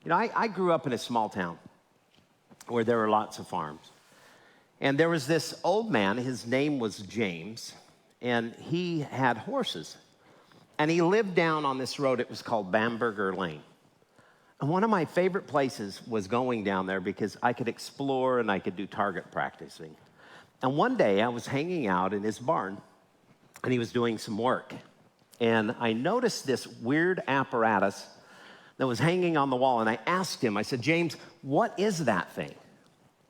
You know, I grew up in a small town where there were lots of farms. And there was this old man, his name was James, and he had horses. And he lived down on this road, it was called Bamberger Lane. And one of my favorite places was going down there because I could explore and I could do target practicing. And one day I was hanging out in his barn and he was doing some work. And I noticed this weird apparatus that was hanging on the wall. And I asked him, I said, James, what is that thing?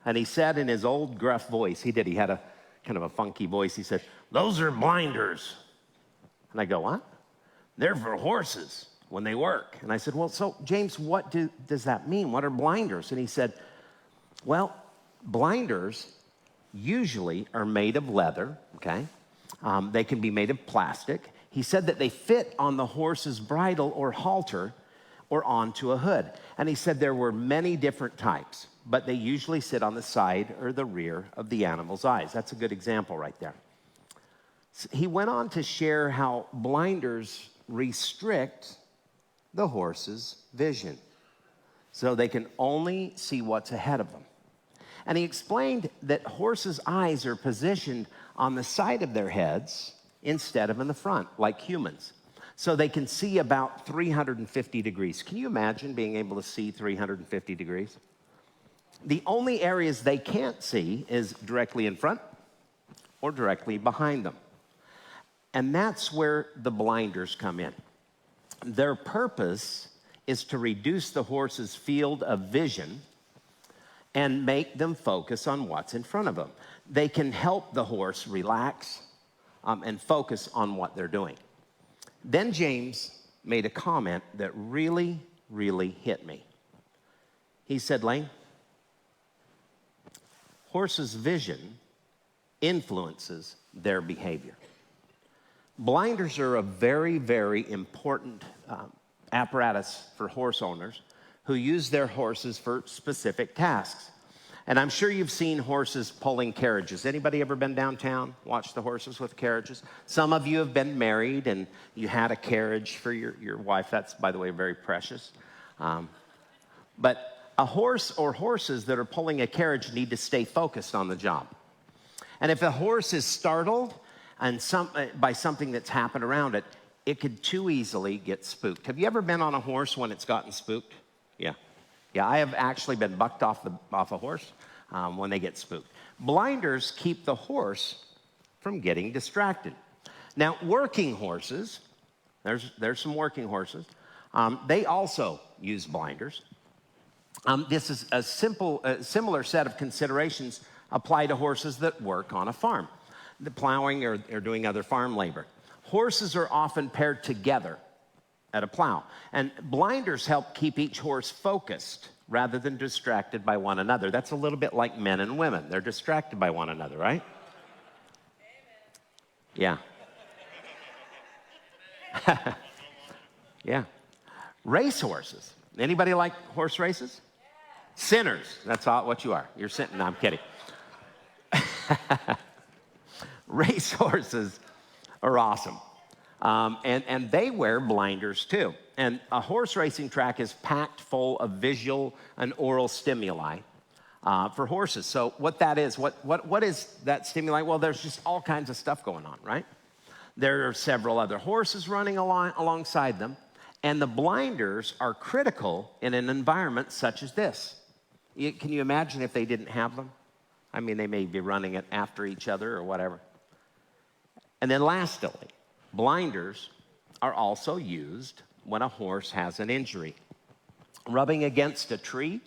And he said in his old gruff voice, he had a kind of a funky voice. He said, those are blinders. And I go, what? They're for horses when they work. And I said, well, so James, what does that mean? What are blinders? And he said, well, blinders usually are made of leather, okay? They can be made of plastic. He said that they fit on the horse's bridle or halter or onto a hood. And he said there were many different types, but they usually sit on the side or the rear of the animal's eyes. That's a good example right there. So he went on to share how blinders restrict the horse's vision, so they can only see what's ahead of them. And he explained that horses' eyes are positioned on the side of their heads instead of in the front, like humans. So they can see about 350 degrees. Can you imagine being able to see 350 degrees? The only areas they can't see is directly in front or directly behind them. And that's where the blinders come in. Their purpose is to reduce the horse's field of vision and make them focus on what's in front of them. They can help the horse relax and focus on what they're doing. Then James made a comment that really, really hit me. He said, Lane, horses' vision influences their behavior. Blinders are a very, very important apparatus for horse owners who use their horses for specific tasks. And I'm sure you've seen horses pulling carriages. Anybody ever been downtown, watched the horses with carriages? Some of you have been married and you had a carriage for your wife. That's, by the way, very precious. But a horse or horses that are pulling a carriage need to stay focused on the job. And if a horse is startled and by something that's happened around it, it could too easily get spooked. Have you ever been on a horse when it's gotten spooked? Yeah. Yeah, I have actually been bucked off a horse when they get spooked. Blinders keep the horse from getting distracted. Now, working horses, there's some working horses. They also use blinders. This is a similar set of considerations apply to horses that work on a farm, the plowing or doing other farm labor. Horses are often paired together at a plow. And blinders help keep each horse focused rather than distracted by one another. That's a little bit like men and women. They're distracted by one another, right? Amen. Yeah. Yeah. Race horses. Anybody like horse races? Yeah. Sinners. That's all, what you are. You're sinning. No, I'm kidding. Race horses are awesome. And they wear blinders too. And a horse racing track is packed full of visual and oral stimuli for horses. So what that is, what is that stimuli? Well, there's just all kinds of stuff going on, right? There are several other horses running alongside them, and the blinders are critical in an environment such as this. Can you imagine if they didn't have them? I mean, they may be running it after each other or whatever. And then lastly, blinders are also used when a horse has an injury. Rubbing against a tree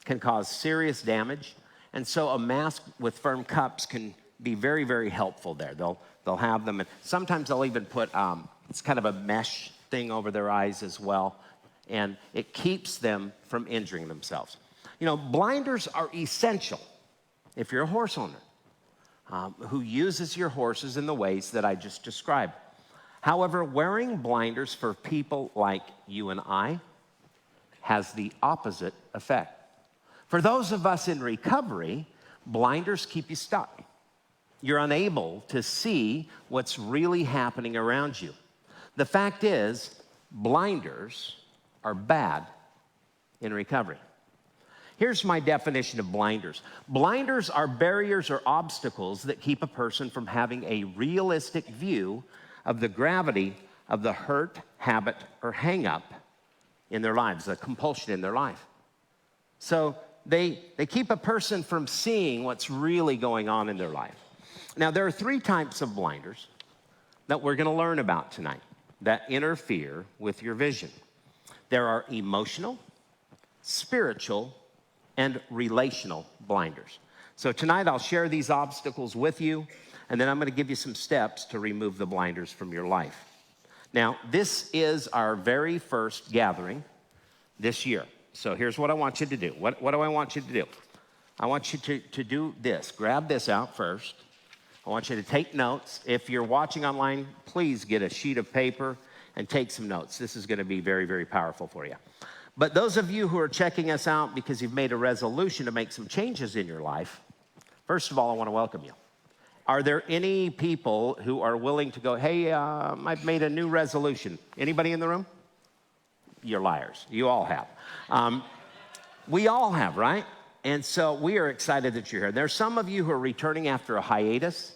can cause serious damage, and so a mask with firm cups can be very, very helpful there. They'll have them, and sometimes they'll even put, it's kind of a mesh thing over their eyes as well, and it keeps them from injuring themselves. You know, blinders are essential if you're a horse owner who uses your horses in the ways that I just described. However, wearing blinders for people like you and I has the opposite effect. For those of us in recovery, blinders keep you stuck. You're unable to see what's really happening around you. The fact is, blinders are bad in recovery. Here's my definition of blinders. Blinders are barriers or obstacles that keep a person from having a realistic view of the gravity of the hurt, habit, or hang-up in their lives, a compulsion in their life. So they keep a person from seeing what's really going on in their life. Now, there are 3 types of blinders that we're going to learn about tonight that interfere with your vision. There are emotional, spiritual, and relational blinders. So tonight I'll share these obstacles with you, and then I'm going to give you some steps to remove the blinders from your life. Now, this is our very first gathering this year. So here's what I want you to do. What do I want you to do? I want you to do this. Grab this out first. I want you to take notes. If you're watching online, please get a sheet of paper and take some notes. This is going to be very, very powerful for you. But those of you who are checking us out because you've made a resolution to make some changes in your life, first of all, I want to welcome you. Are there any people who are willing to go, hey, I've made a new resolution? Anybody in the room? You're liars. You all have. We all have, right? And so we are excited that you're here. There's some of you who are returning after a hiatus,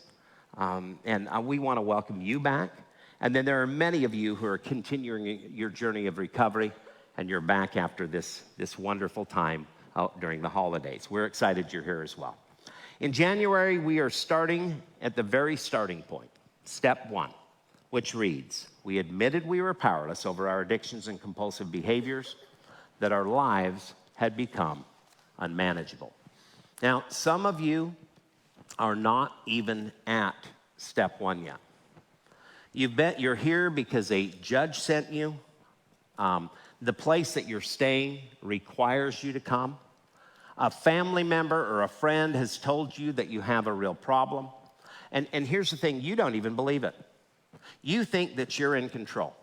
and we want to welcome you back. And then there are many of you who are continuing your journey of recovery, and you're back after this wonderful time during the holidays. We're excited you're here as well. In January, we are starting at the very starting point, step 1, which reads, we admitted we were powerless over our addictions and compulsive behaviors, that our lives had become unmanageable. Now, some of you are not even at step 1 yet. You're here because a judge sent you. The place that you're staying requires you to come. A family member or a friend has told you that you have a real problem. And here's the thing, you don't even believe it. You think that you're in control.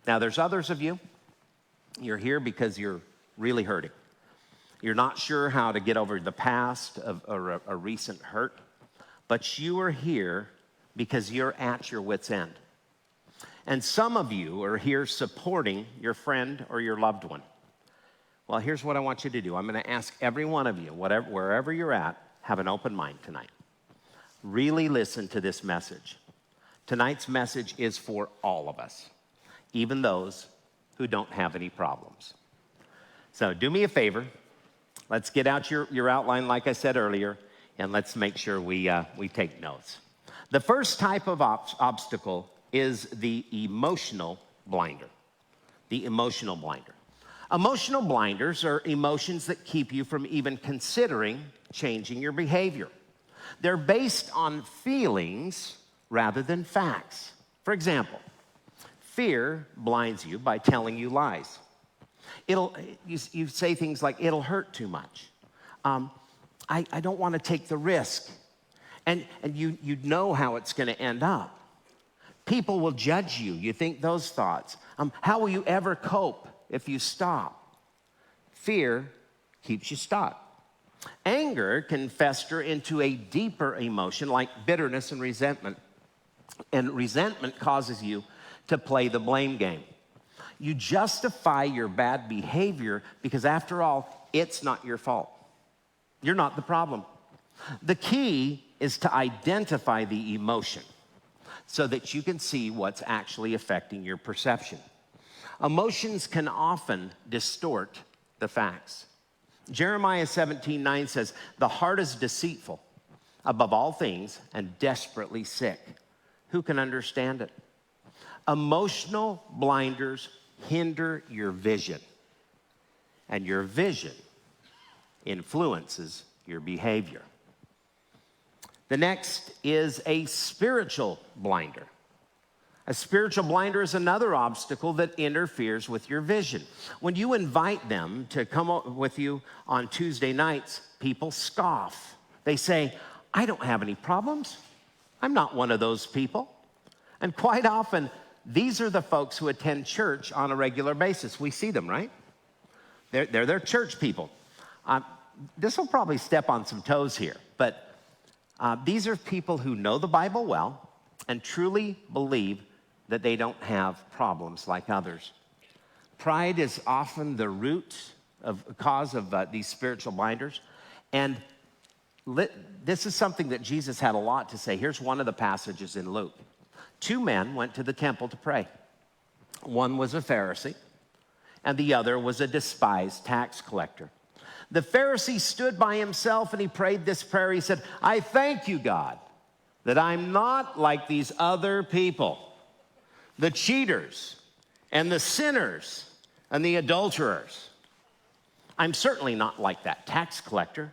Now, there's others of you. You're here because you're really hurting. You're not sure how to get over the past or a recent hurt. But you are here because you're at your wit's end. And some of you are here supporting your friend or your loved one. Well, here's what I want you to do. I'm going to ask every one of you, wherever you're at, have an open mind tonight. Really listen to this message. Tonight's message is for all of us, even those who don't have any problems. So do me a favor. Let's get out your outline, like I said earlier, and let's make sure we take notes. The first type of obstacle is the emotional blinder. The emotional blinder. Emotional blinders are emotions that keep you from even considering changing your behavior. They're based on feelings rather than facts. For example, fear blinds you by telling you lies. You say things like, it'll hurt too much. I don't want to take the risk. And you know how it's going to end up. People will judge you. You think those thoughts. How will you ever cope if you stop? Fear keeps you stuck. Anger can fester into a deeper emotion like bitterness and resentment. And resentment causes you to play the blame game. You justify your bad behavior because, after all, it's not your fault. You're not the problem. The key is to identify the emotion so that you can see what's actually affecting your perception. Emotions can often distort the facts. Jeremiah 17:9 says, the heart is deceitful above all things and desperately sick. Who can understand it? Emotional blinders hinder your vision, and your vision influences your behavior. The next is a spiritual blinder. A spiritual blinder is another obstacle that interferes with your vision. When you invite them to come with you on Tuesday nights, people scoff. They say, I don't have any problems. I'm not one of those people. And quite often, these are the folks who attend church on a regular basis. We see them, right? They're church people. This will probably step on some toes here, but these are people who know the Bible well and truly believe that they don't have problems like others. Pride is often the root these spiritual blinders. And this is something that Jesus had a lot to say. Here's one of the passages in Luke. 2 men went to the temple to pray. One was a Pharisee, and the other was a despised tax collector. The Pharisee stood by himself and he prayed this prayer. He said, I thank you, God, that I'm not like these other people, the cheaters and the sinners and the adulterers. I'm certainly not like that tax collector.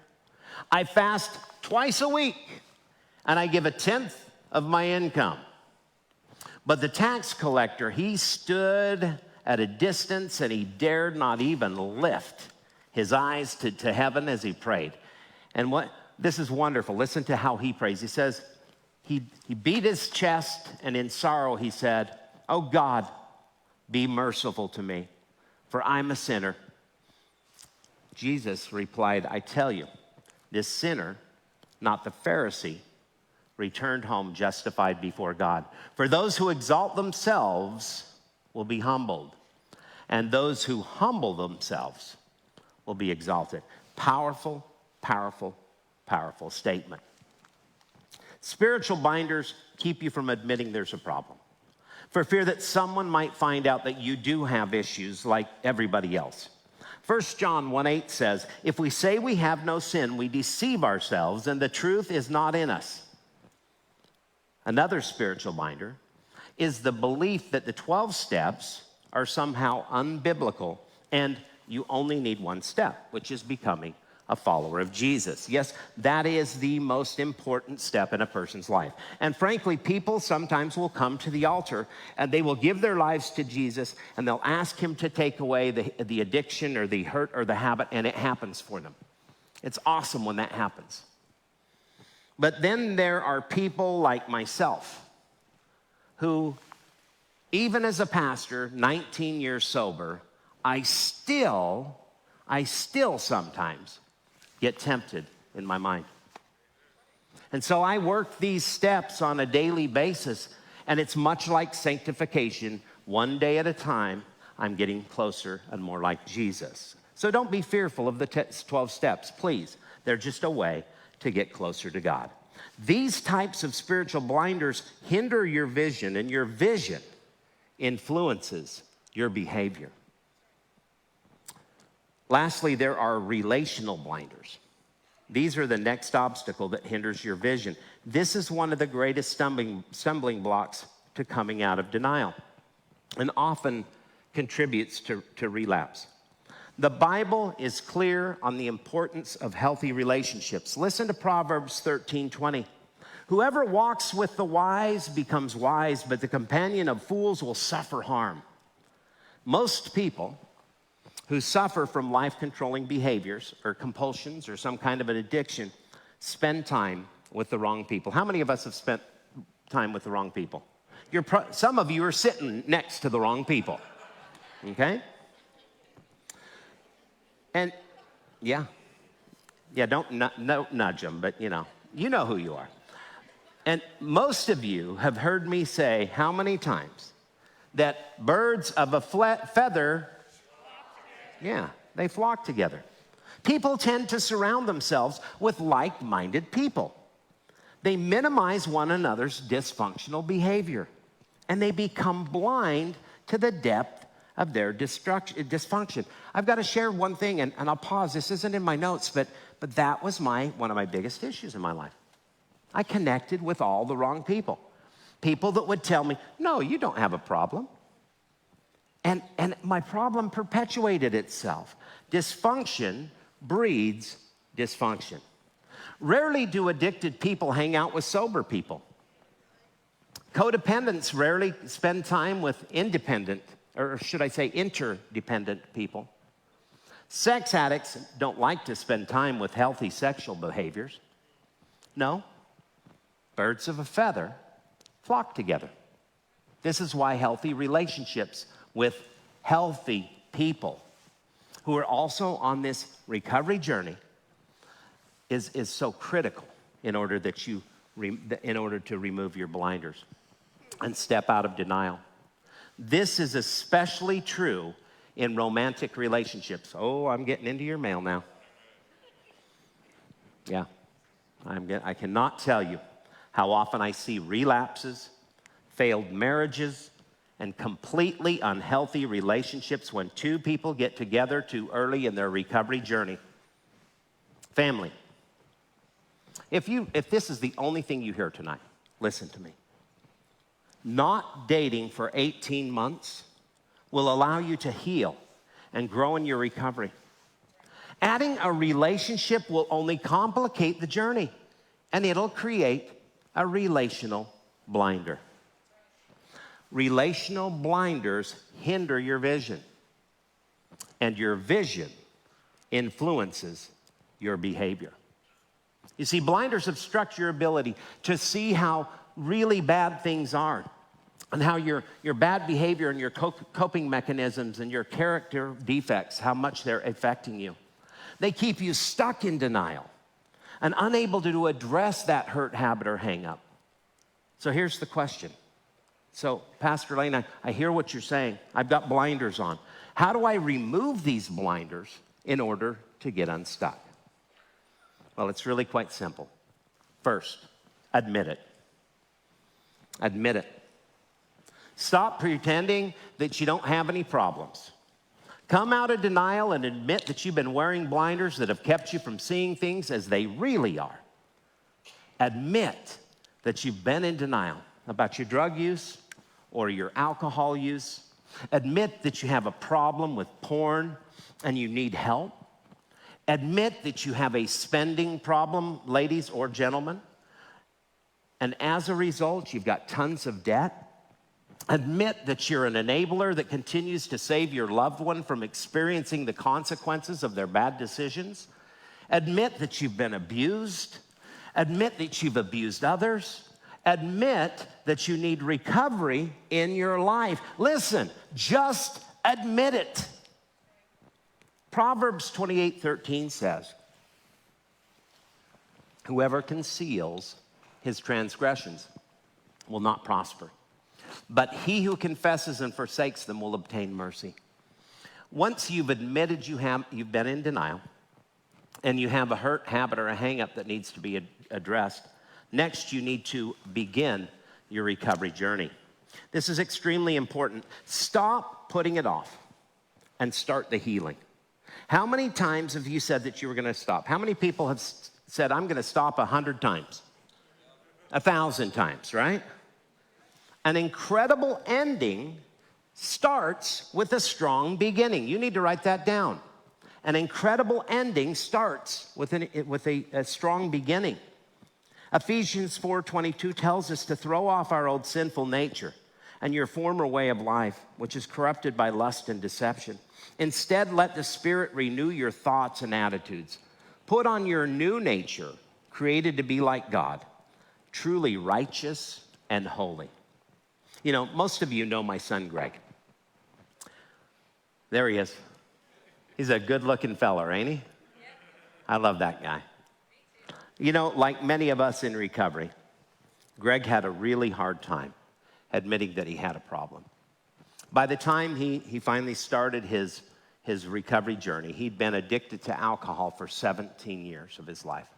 I fast twice a week and I give 1/10 of my income. But the tax collector, he stood at a distance and he dared not even lift his eyes to heaven as he prayed. And this is wonderful. Listen to how he prays. He says, he beat his chest and in sorrow he said, oh God, be merciful to me, for I'm a sinner. Jesus replied, I tell you, this sinner, not the Pharisee, returned home justified before God. For those who exalt themselves will be humbled, and those who humble themselves will be exalted. Powerful, powerful, powerful statement. Spiritual binders keep you from admitting there's a problem, for fear that someone might find out that you do have issues like everybody else. 1 John 1:8 says, if we say we have no sin, we deceive ourselves, and the truth is not in us. Another spiritual binder is the belief that the 12 steps are somehow unbiblical and you only need one step, which is becoming a follower of Jesus. Yes, that is the most important step in a person's life. And frankly, people sometimes will come to the altar and they will give their lives to Jesus and they'll ask him to take away the addiction or the hurt or the habit, and it happens for them. It's awesome when that happens. But then there are people like myself who, even as a pastor, 19 years sober, I still sometimes get tempted in my mind. And so I work these steps on a daily basis, and it's much like sanctification. One day at a time, I'm getting closer and more like Jesus. So don't be fearful of the 12 steps, please. They're just a way to get closer to God. These types of spiritual blinders hinder your vision, and your vision influences your behavior. Lastly, there are relational blinders. These are the next obstacle that hinders your vision. This is one of the greatest stumbling blocks to coming out of denial, and often contributes to relapse. The Bible is clear on the importance of healthy relationships. Listen to Proverbs 13:20. Whoever walks with the wise becomes wise, but the companion of fools will suffer harm. Most people who suffer from life-controlling behaviors or compulsions or some kind of an addiction spend time with the wrong people. How many of us have spent time with the wrong people? Some of you are sitting next to the wrong people, okay? And yeah, don't nudge them, but you know who you are. And most of you have heard me say how many times that birds of a feather, they flock together. People tend to surround themselves with like-minded people. They minimize one another's dysfunctional behavior, and they become blind to the depth of their dysfunction. I've got to share one thing, and I'll pause. This isn't in my notes, but that was one of my biggest issues in my life. I connected with all the wrong people. People that would tell me, no, you don't have a problem. And my problem perpetuated itself. Dysfunction breeds dysfunction. Rarely do addicted people hang out with sober people. Codependents rarely spend time with interdependent people. Sex addicts don't like to spend time with healthy sexual behaviors. No, birds of a feather flock together. This is why healthy relationships with healthy people who are also on this recovery journey is so critical in order to remove your blinders and step out of denial. This is especially true in romantic relationships. Oh, I'm getting into your mail now. Yeah, I cannot tell you how often I see relapses, failed marriages, and completely unhealthy relationships when two people get together too early in their recovery journey. Family, if this is the only thing you hear tonight, listen to me. Not dating for 18 months will allow you to heal and grow in your recovery. Adding a relationship will only complicate the journey, and it'll create a relational blinder. Relational blinders hinder your vision, and your vision influences your behavior. You see, blinders obstruct your ability to see how really bad things are and how your bad behavior and your coping mechanisms and your character defects, how much they're affecting you. They keep you stuck in denial and unable to address that hurt, habit, or hang-up. So here's the question. So, Pastor Lane, I hear what you're saying. I've got blinders on. How do I remove these blinders in order to get unstuck? Well, it's really quite simple. First, admit it. Admit it. Stop pretending that you don't have any problems. Come out of denial and admit that you've been wearing blinders that have kept you from seeing things as they really are. Admit that you've been in denial about your drug use or your alcohol use. Admit that you have a problem with porn and you need help. Admit that you have a spending problem, ladies or gentlemen, and as a result, you've got tons of debt. Admit that you're an enabler that continues to save your loved one from experiencing the consequences of their bad decisions. Admit that you've been abused. Admit that you've abused others. Admit that you need recovery in your life. Listen, just admit it. Proverbs 28:13 says, "Whoever conceals his transgressions will not prosper, but he who confesses and forsakes them will obtain mercy." Once you've admitted you've been in denial and you have a hurt, habit, or a hang-up that needs to be addressed, next you need to begin your recovery journey. This is extremely important. Stop putting it off and start the healing. How many times have you said that you were going to stop? How many people have said, I'm going to stop 100 times? 1,000 times, right? An incredible ending starts with a strong beginning. You need to write that down. An incredible ending starts with a strong beginning. Ephesians 4:22 tells us to throw off our old sinful nature and your former way of life, which is corrupted by lust and deception. Instead, let the Spirit renew your thoughts and attitudes. Put on your new nature, created to be like God, truly righteous and holy. You know, most of you know my son, Greg. There he is. He's a good-looking fella, ain't he? I love that guy. You know, like many of us in recovery, Greg had a really hard time admitting that he had a problem. By the time he finally started his recovery journey, he'd been addicted to alcohol for 17 years of his life.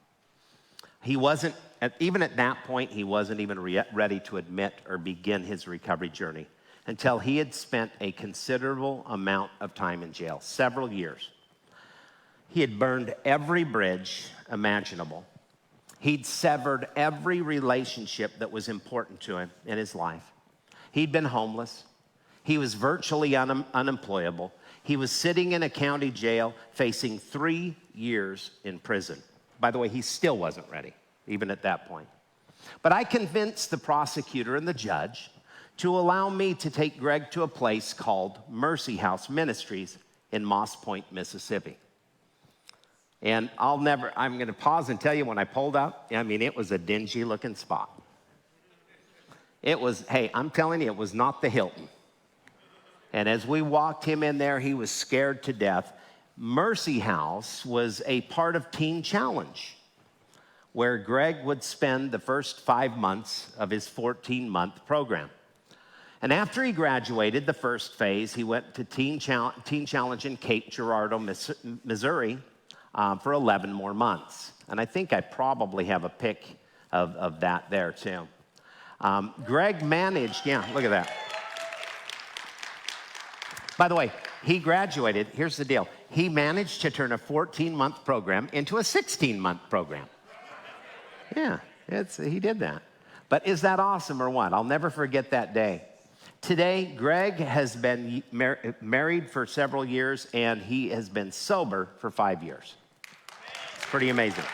He wasn't, even at that point, he wasn't even ready to admit or begin his recovery journey until he had spent a considerable amount of time in jail, several years. He had burned every bridge imaginable. He'd severed every relationship that was important to him in his life. He'd been homeless. He was virtually unemployable. He was sitting in a county jail facing 3 years in prison. By the way, he still wasn't ready, even at that point. But I convinced the prosecutor and the judge to allow me to take Greg to a place called Mercy House Ministries in Moss Point, Mississippi. And I'm going to pause and tell you, when I pulled up, I mean, it was a dingy looking spot. It was, hey, I'm telling you, it was not the Hilton. And as we walked him in there, he was scared to death. Mercy House was a part of Teen Challenge, where Greg would spend the first 5 months of his 14-month program. And after he graduated the first phase, he went to Teen Challenge in Cape Girardeau, Missouri, for 11 more months. And I think I probably have a pic of that there too. Greg managed, yeah, look at that. By the way, he graduated, here's the deal. He managed to turn a 14-month program into a 16-month program. Yeah, he did that. But is that awesome or what? I'll never forget that day. Today, Greg has been married for several years, and he has been sober for 5 years. It's pretty amazing.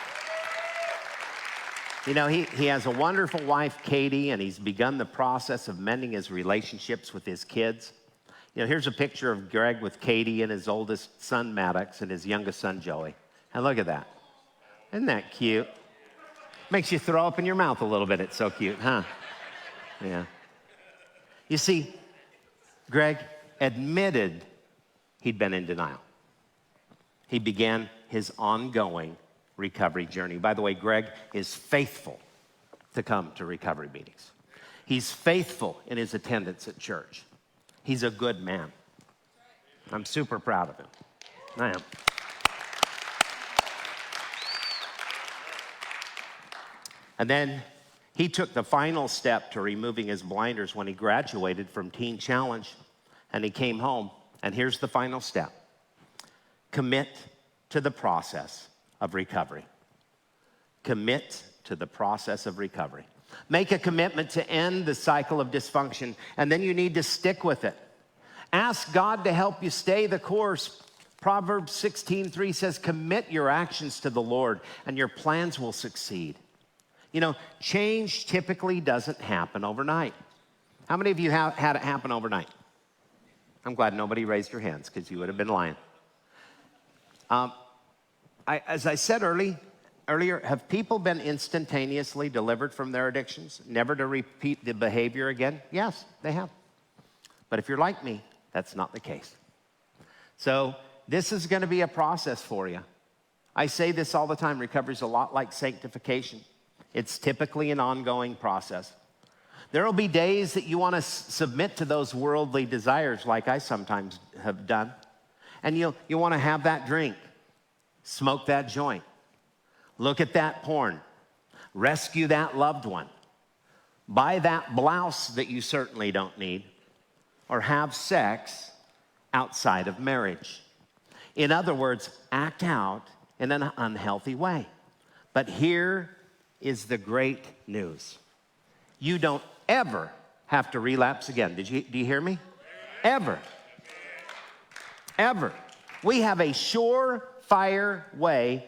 You know, he has a wonderful wife, Katie, and he's begun the process of mending his relationships with his kids. You know, here's a picture of Greg with Katie and his oldest son, Maddox, and his youngest son, Joey. And look at that. Isn't that cute? Makes you throw up in your mouth a little bit. It's so cute, huh? Yeah. You see, Greg admitted he'd been in denial. He began his ongoing recovery journey. By the way, Greg is faithful to come to recovery meetings. He's faithful in his attendance at church. He's a good man. I'm super proud of him. I am. And then he took the final step to removing his blinders when he graduated from Teen Challenge, and he came home. And here's the final step. Commit to the process of recovery. Commit to the process of recovery. Make a commitment to end the cycle of dysfunction, and then you need to stick with it. Ask God to help you stay the course. Proverbs 16:3 says, commit your actions to the Lord, and your plans will succeed. You know, change typically doesn't happen overnight. How many of you have had it happen overnight? I'm glad nobody raised your hands, because you would have been lying. As I said earlier, have people been instantaneously delivered from their addictions, never to repeat the behavior again? Yes, they have. But if you're like me, that's not the case. So this is going to be a process for you. I say this all the time. Recovery is a lot like sanctification. It's typically an ongoing process. There will be days that you want to submit to those worldly desires, like I sometimes have done. And you want to have that drink, smoke that joint, look at that porn, rescue that loved one, buy that blouse that you certainly don't need, or have sex outside of marriage. In other words, act out in an unhealthy way. But here is the great news. You don't ever have to relapse again. Do you hear me? Ever. Ever. We have a surefire way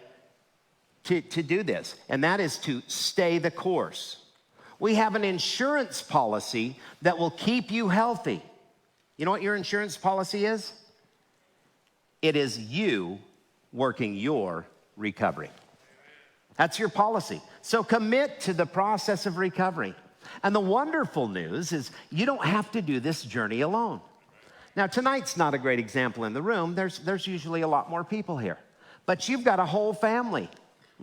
to do this, and that is to stay the course. We have an insurance policy that will keep you healthy. You know what your insurance policy is? It is you working your recovery. That's your policy. So commit to the process of recovery. And the wonderful news is you don't have to do this journey alone. Now, tonight's not a great example in the room. There's usually a lot more people here. But you've got a whole family,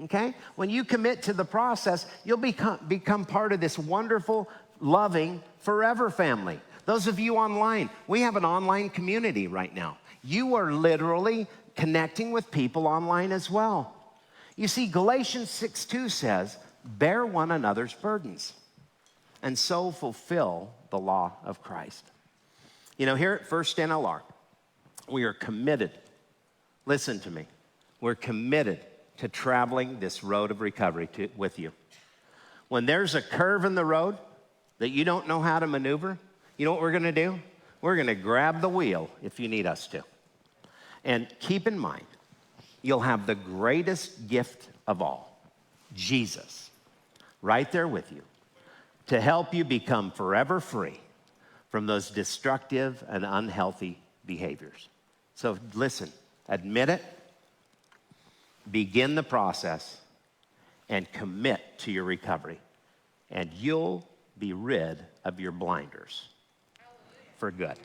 okay? When you commit to the process, you'll become part of this wonderful, loving, forever family. Those of you online, we have an online community right now. You are literally connecting with people online as well. You see, Galatians 6:2 says, bear one another's burdens, and so fulfill the law of Christ. You know, here at First NLR, we are committed, listen to me, we're committed to traveling this road of recovery with you. When there's a curve in the road that you don't know how to maneuver, you know what we're gonna do? We're gonna grab the wheel if you need us to. And keep in mind, you'll have the greatest gift of all, Jesus, right there with you to help you become forever free from those destructive and unhealthy behaviors. So listen, admit it, begin the process, and commit to your recovery. And you'll be rid of your blinders for good.